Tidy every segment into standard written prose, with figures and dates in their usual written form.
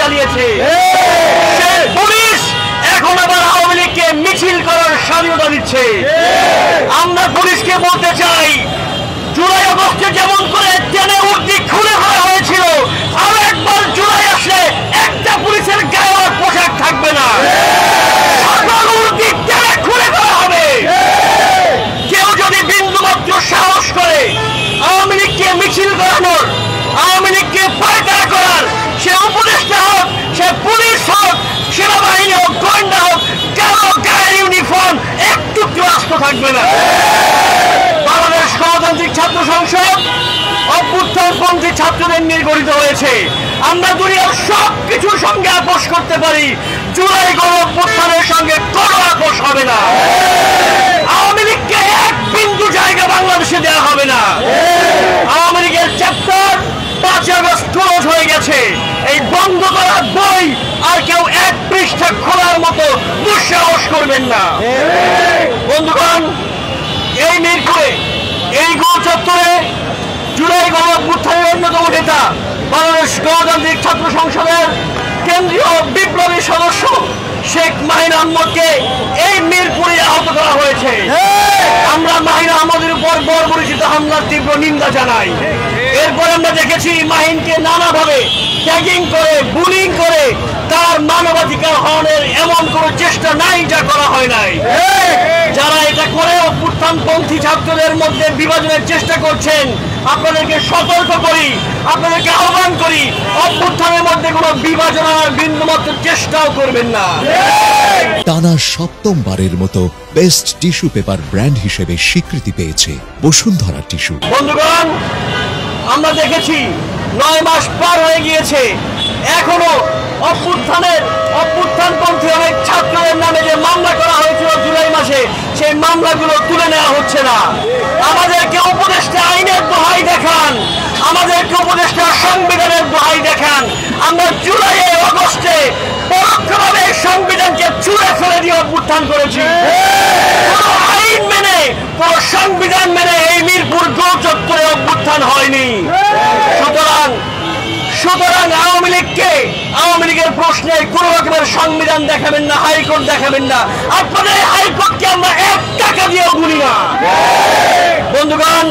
চালিয়েছে। সেই পুলিশ এখন আবার আওয়ামী লীগকে মিছিল করার স্বাধীনতা দিচ্ছে। আমরা পুলিশকে বলতে চাই, জুলাই আগস্টে যেমন করে টেনে উর্দি খুলে ফেলা হয়েছিল, আরো একবার জুলাই আসলে একটা পুলিশের গায়ে আর পোশাক থাকবে না, সকল উর্দি টেনে খুলে ফেলা হবে। কেউ যদি বিন্দুমাত্র সাহস করে আওয়ামী লীগকে মিছিল করানোর, আওয়ামী লীগকে পায়তারা করার, সে উপদেষ্টা হোক, সে পুলিশ হোক, সেনাবাহিনী হোক, গোয়েন্দা হোক, কারো গায়ের ইউনিফর্ম একটু রাস্ত থাকবে না। বাংলাদেশ গণতান্ত্রিক ছাত্র সংসদ অভ্যুত্থানপন্থী ছাত্রদের নিয়ে গঠিত হয়েছে। আমরা দুনিয়ার সব কিছুর সঙ্গে আপোষ করতে পারি, জুলাই গণঅভ্যুত্থানের সঙ্গে কোনো আপোষ হবে না। আওয়ামী লীগকে এক বিন্দু জায়গা বাংলাদেশে দেওয়া হবে না। আওয়ামী লীগের চ্যাপ্টার 5 আগস্ট ক্লোজ হয়ে গেছে। এই বন্ধ করা বই আর কেউ এক পৃষ্ঠা খোলার মতো দুঃসাহস করবেন না। বন্ধুগণ, এই মিরপুরে, এই গোল চত্বরে জুলাই গণঅভ্যুত্থানের অন্যতম নেতা, বাংলাদেশ গণতান্ত্রিক ছাত্র সংসদের কেন্দ্রীয় বিপ্লবী সদস্য শেখ মাহিন আহমদকে এই মিরপুরে আহত করা হয়েছে। আমরা মাহিন আহমদের উপর বর্বরচিত হামলার তীব্র নিন্দা জানাই। এরপর আমরা দেখেছি মাহিনকে নানাভাবে ট্যাগিং করে, বুলিং করে তার মানবাধিকার হরণের এমন কোনো চেষ্টা নাই যা করা হয় নাই। যারা এটা করে অভ্যুত্থানপন্থী ছাত্রদের মধ্যে বিভাজনের চেষ্টা করছেন, আপনাদেরকে সতর্ক করি, আপনাদেরকে আহ্বান করি, অভ্যুত্থানের মধ্যে কোনো বিভাজনের বিন্দুমাত্র চেষ্টাও করবেন না। টানা 7মবারের মতো বেস্ট টিস্যু পেপার ব্র্যান্ড হিসেবে স্বীকৃতি পেয়েছে বসুন্ধরা টিস্যু। বন্ধুগণ, আমরা দেখেছি 9 মাস পার হয়ে গিয়েছে, এখনো অভ্যুত্থানপন্থী অনেক ছাত্রদের নামে যে মামলা করা হয়েছিল জুলাই মাসে, সেই মামলাগুলো তুলে নেওয়া হচ্ছে না। আমাদেরকে উপদেষ্টা আইনের দোহাই দেখান, আমাদেরকে উপদেষ্টা সংবিধানের দোহাই দেখান। আমরা জুলাই আগস্টে পরোক্ষভাবে সংবিধানকে ছুঁড়ে ফেলে দিয়ে অভ্যুত্থান করেছি। কোন আইন মেনে, কোন সংবিধান মেনে এই মিরপুর গোল চত্বরে অভ্যুত্থান হয়নি। সুতরাং আওয়ামী লীগকে, আওয়ামী লীগের প্রশ্নে কোন রকমের সংবিধান দেখাবেন না, হাইকোর্ট দেখাবেন না। আপনাদের হাইকোর্টকে আমরা 1 টাকা দিয়েও গুনি না। বন্ধুগণ,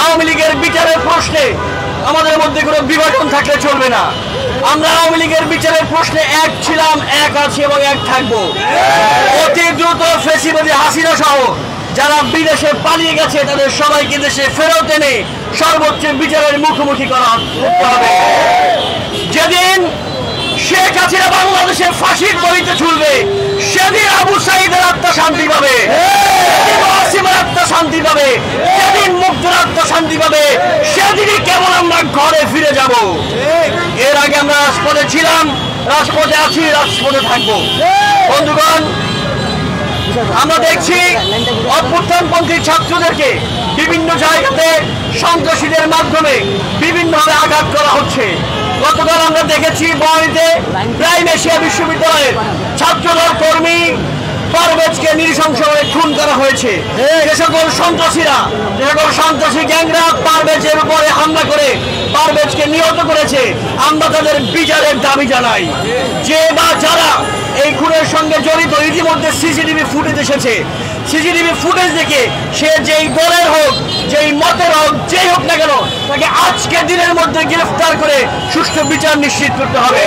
আওয়ামী লীগের বিচারের প্রশ্নে আমাদের মধ্যে কোনো বিভাজন থাকলে চলবে না। আমরা আওয়ামী লীগের বিচারের প্রশ্নে এক ছিলাম, এক আছি এবং এক থাকবো। অতি দ্রুত ফ্যাসিবাদী হাসিনা সহ যারা বিদেশে পালিয়ে গেছে তাদের সবাইকে দেশে ফেরত এনে সর্বোচ্চ বিচারের মুখোমুখি করা হবে। যেদিন শেখ হাসিনা বাংলাদেশে ফাঁসির দড়িতে ঝুলবে, সেদিন আবু সাঈদের আত্মা শান্তি পাবে, ওয়াসিমের আত্মা শান্তি পাবে, যেদিন মুগ্ধের আত্মা শান্তি পাবে, সেদিনই কেবল আমরা ঘরে ফিরে যাব। এর আগে আমরা রাজপথে ছিলাম, রাজপথে আছি, রাজপথে থাকবো। বন্ধুগণ, আমরা দেখছি অভ্যুত্থানপন্থী ছাত্রদেরকে বিভিন্ন জায়গাতে সন্ত্রাসীদের মাধ্যমে বিভিন্নভাবে আঘাত করা হচ্ছে। গতকাল আমরা দেখেছি বনানীতে প্রাইম এশিয়া বিশ্ববিদ্যালয়ের ছাত্রদল কর্মী পারভেজকে নৃশংসভাবে খুন করা হয়েছে। যে সকল সন্ত্রাসী গ্যাংরা পারভেজের উপরে হামলা করে পারভেজকে নিহত করেছে, আমরা তাদের বিচারের দাবি জানাই। যে বা যারা এই খুনের সঙ্গে জড়িত, ইতিমধ্যে সিসিটিভি ফুটেজ এসেছে। সিসিটিভি ফুটেজ দেখে সে যেই দলের হোক, যেই মতের হোক, যেই হোক না কেন, তাকে আজকের দিনের মধ্যে গ্রেফতার করে সুষ্ঠু বিচার নিশ্চিত করতে হবে।